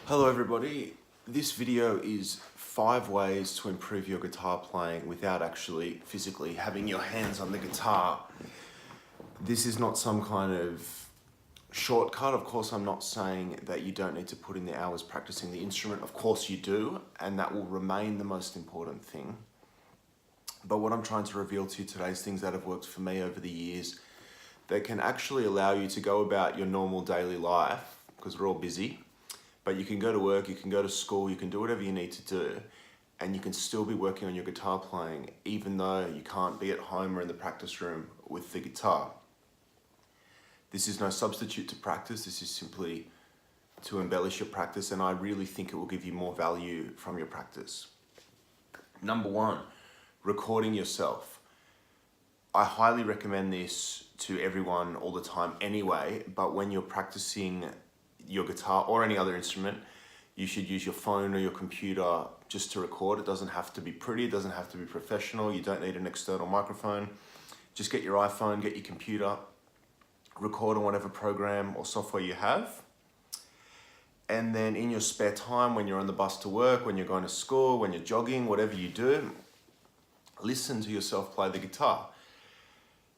Hello everybody, this video is 5 ways to improve your guitar playing without actually physically having your hands on the guitar. This is not some kind of shortcut. Of course, I'm not saying that you don't need to put in the hours practicing the instrument. Of course you do, and that will remain the most important thing. But what I'm trying to reveal to you today is things that have worked for me over the years that can actually allow you to go about your normal daily life, because we're all busy. But you can go to work, you can go to school, you can do whatever you need to do, and you can still be working on your guitar playing, even though you can't be at home or in the practice room with the guitar. This is no substitute to practice, this is simply to embellish your practice, and I really think it will give you more value from your practice. Number 1, recording yourself. I highly recommend this to everyone all the time anyway, but when you're practicing your guitar or any other instrument, you should use your phone or your computer just to record. It doesn't have to be pretty, it doesn't have to be professional, you don't need an external microphone. Just get your iPhone, get your computer, record on whatever program or software you have. And then in your spare time, when you're on the bus to work, when you're going to school, when you're jogging, whatever you do, listen to yourself play the guitar.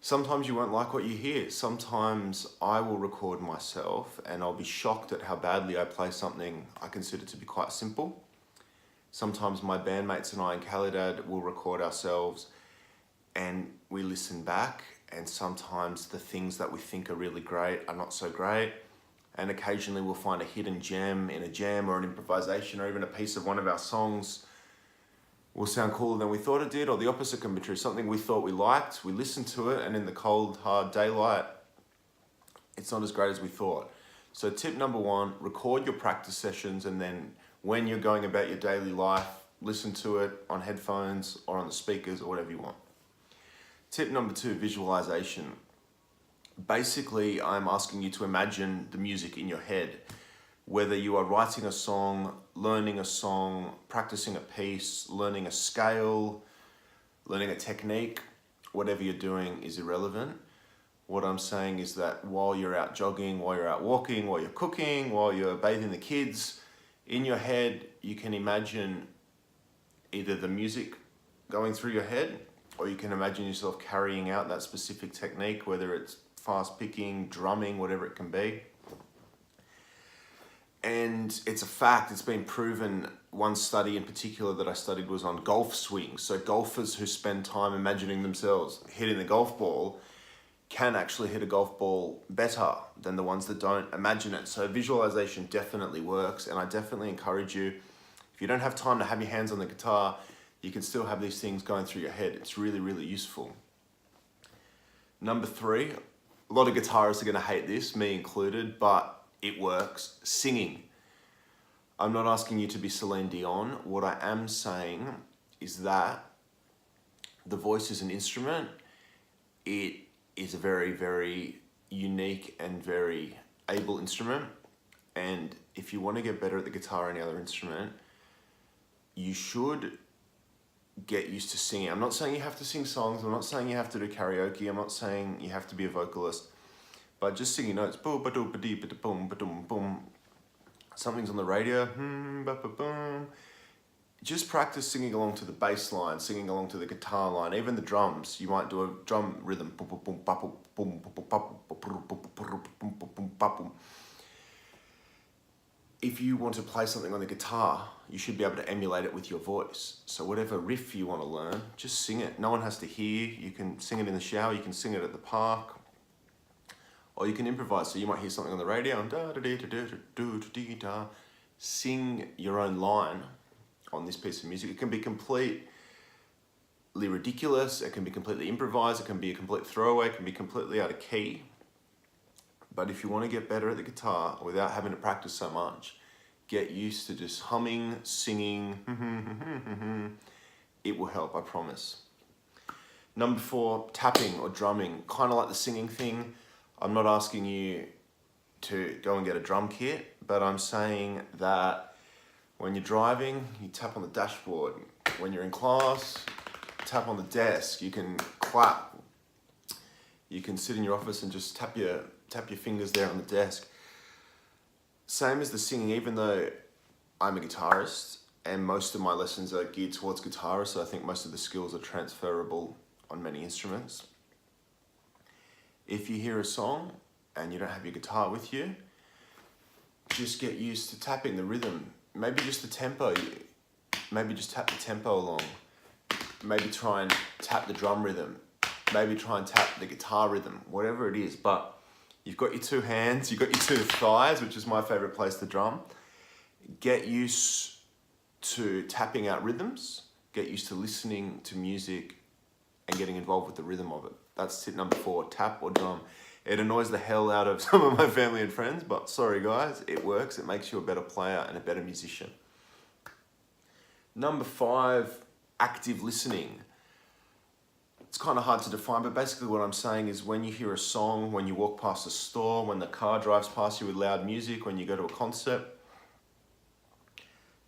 Sometimes you won't like what you hear. Sometimes I will record myself and I'll be shocked at how badly I play something I consider to be quite simple. Sometimes my bandmates and I in Calidad will record ourselves and we listen back, and sometimes the things that we think are really great are not so great, and occasionally we'll find a hidden gem in a jam or an improvisation or even a piece of one of our songs will sound cooler than we thought it did, or the opposite can be true. Something we thought we liked, we listened to it, and in the cold, hard daylight, it's not as great as we thought. So tip number 1, record your practice sessions, and then when you're going about your daily life, listen to it on headphones or on the speakers or whatever you want. Tip number 2, visualization. Basically, I'm asking you to imagine the music in your head. Whether you are writing a song, learning a song, practicing a piece, learning a scale, learning a technique, whatever you're doing is irrelevant. What I'm saying is that while you're out jogging, while you're out walking, while you're cooking, while you're bathing the kids, in your head, you can imagine either the music going through your head, or you can imagine yourself carrying out that specific technique, whether it's fast picking, drumming, whatever it can be. And it's a fact, it's been proven. One study in particular that I studied was on golf swings. So golfers who spend time imagining themselves hitting the golf ball can actually hit a golf ball better than the ones that don't imagine it. So visualization definitely works, and I definitely encourage you, if you don't have time to have your hands on the guitar, you can still have these things going through your head. It's really, really useful. Number 3, a lot of guitarists are gonna hate this, me included, but it works. Singing. I'm not asking you to be Celine Dion. What I am saying is that the voice is an instrument. It is a very, very unique and very able instrument. And if you want to get better at the guitar or any other instrument, you should get used to singing. I'm not saying you have to sing songs. I'm not saying you have to do karaoke. I'm not saying you have to be a vocalist. But just singing notes, boom, ba doom, ba dee, ba boom, ba doom, boom. Something's on the radio, ba ba boom. Just practice singing along to the bass line, singing along to the guitar line, even the drums. You might do a drum rhythm, boom, boom, boom, ba boom, boom, boom, boom, ba boom. If you want to play something on the guitar, you should be able to emulate it with your voice. So whatever riff you want to learn, just sing it. No one has to hear. You can sing it in the shower, you can sing it at the park, or you can improvise. So you might hear something on the radio and da da da da da da da da. Sing your own line on this piece of music. It can be completely ridiculous. It can be completely improvised. It can be a complete throwaway. It can be completely out of key. But if you want to get better at the guitar without having to practice so much, get used to just humming, singing. It will help, I promise. Number 4, tapping or drumming. Kind of like the singing thing. I'm not asking you to go and get a drum kit, but I'm saying that when you're driving, you tap on the dashboard. When you're in class, tap on the desk. You can clap. You can sit in your office and just tap your fingers there on the desk. Same as the singing, even though I'm a guitarist and most of my lessons are geared towards guitar, so I think most of the skills are transferable on many instruments. If you hear a song and you don't have your guitar with you, just get used to tapping the rhythm. Maybe just the tempo. Maybe just tap the tempo along. Maybe try and tap the drum rhythm. Maybe try and tap the guitar rhythm, whatever it is. But you've got your two hands, you've got your two thighs, which is my favorite place to drum. Get used to tapping out rhythms. Get used to listening to music and getting involved with the rhythm of it. That's tip number 4, tap or drum. It annoys the hell out of some of my family and friends, but sorry guys, it works. It makes you a better player and a better musician. Number 5, active listening. It's kind of hard to define, but basically what I'm saying is when you hear a song, when you walk past a store, when the car drives past you with loud music, when you go to a concert,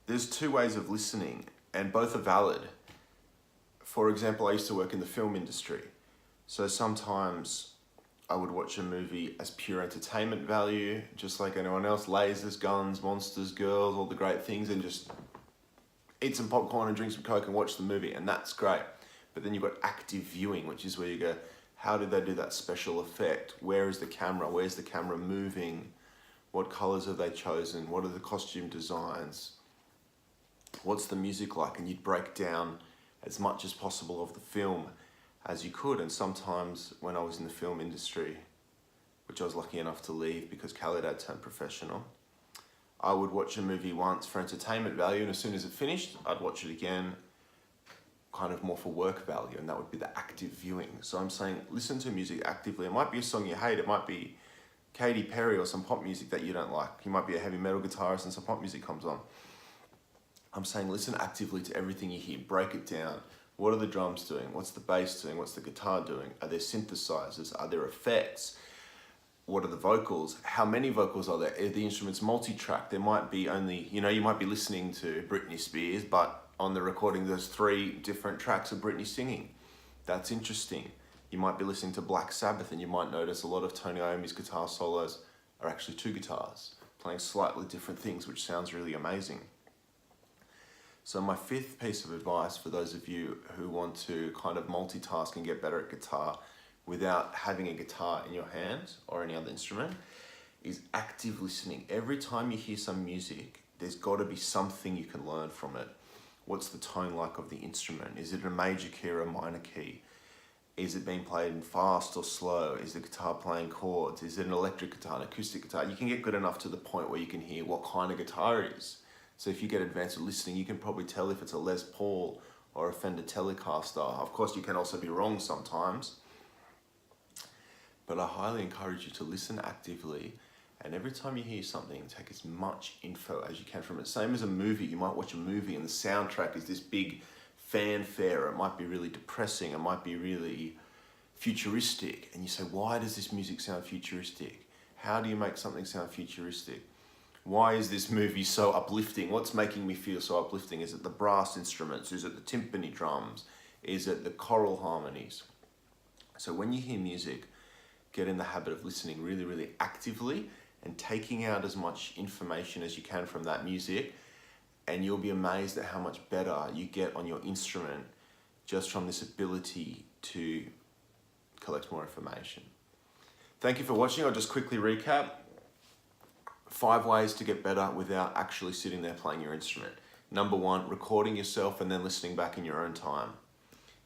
there's 2 ways of listening and both are valid. For example, I used to work in the film industry. So sometimes I would watch a movie as pure entertainment value, just like anyone else, lasers, guns, monsters, girls, all the great things, and just eat some popcorn and drink some Coke and watch the movie, and that's great. But then you've got active viewing, which is where you go, how did they do that special effect? Where is the camera? Where's the camera moving? What colors have they chosen? What are the costume designs? What's the music like? And you'd break down as much as possible of the film as you could. And sometimes when I was in the film industry, which I was lucky enough to leave because Khaled had turned professional, I would watch a movie once for entertainment value, and as soon as it finished, I'd watch it again, kind of more for work value, and that would be the active viewing. So I'm saying, listen to music actively. It might be a song you hate, it might be Katy Perry or some pop music that you don't like. You might be a heavy metal guitarist and some pop music comes on. I'm saying listen actively to everything you hear, break it down. What are the drums doing? What's the bass doing? What's the guitar doing? Are there synthesizers? Are there effects? What are the vocals? How many vocals are there? Are the instruments multi-track? There might be only, you might be listening to Britney Spears, but on the recording there's 3 different tracks of Britney singing. That's interesting. You might be listening to Black Sabbath and you might notice a lot of Tony Iommi's guitar solos are actually 2 guitars playing slightly different things, which sounds really amazing. So my 5th piece of advice for those of you who want to kind of multitask and get better at guitar without having a guitar in your hand or any other instrument is active listening. Every time you hear some music, there's got to be something you can learn from it. What's the tone like of the instrument? Is it a major key or a minor key? Is it being played in fast or slow? Is the guitar playing chords? Is it an electric guitar, an acoustic guitar? You can get good enough to the point where you can hear what kind of guitar it is. So if you get advanced at listening, you can probably tell if it's a Les Paul or a Fender Telecaster. Of course, you can also be wrong sometimes. But I highly encourage you to listen actively, and every time you hear something, take as much info as you can from it. Same as a movie. You might watch a movie and the soundtrack is this big fanfare. It might be really depressing. It might be really futuristic. And you say, why does this music sound futuristic? How do you make something sound futuristic? Why is this movie so uplifting? What's making me feel so uplifting? Is it the brass instruments? Is it the timpani drums? Is it the choral harmonies? So when you hear music, get in the habit of listening really, really actively and taking out as much information as you can from that music, and you'll be amazed at how much better you get on your instrument just from this ability to collect more information. Thank you for watching. I'll just quickly recap. 5 ways to get better without actually sitting there playing your instrument. Number 1, recording yourself and then listening back in your own time.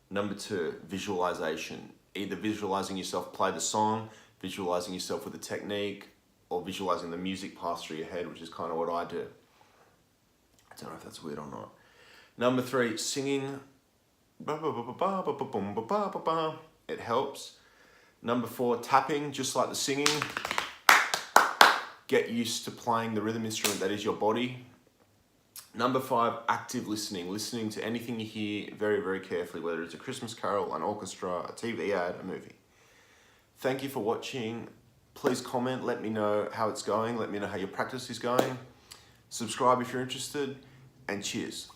Number 2, visualization. Either visualizing yourself play the song, visualizing yourself with a technique, or visualizing the music pass through your head, which is kind of what I do. I don't know if that's weird or not. Number 3, singing. It helps. Number 4, tapping, just like the singing. Get used to playing the rhythm instrument that is your body. Number 5, active listening. Listening to anything you hear very, very carefully, whether it's a Christmas carol, an orchestra, a TV ad, a movie. Thank you for watching. Please comment, let me know how it's going. Let me know how your practice is going. Subscribe if you're interested, and cheers.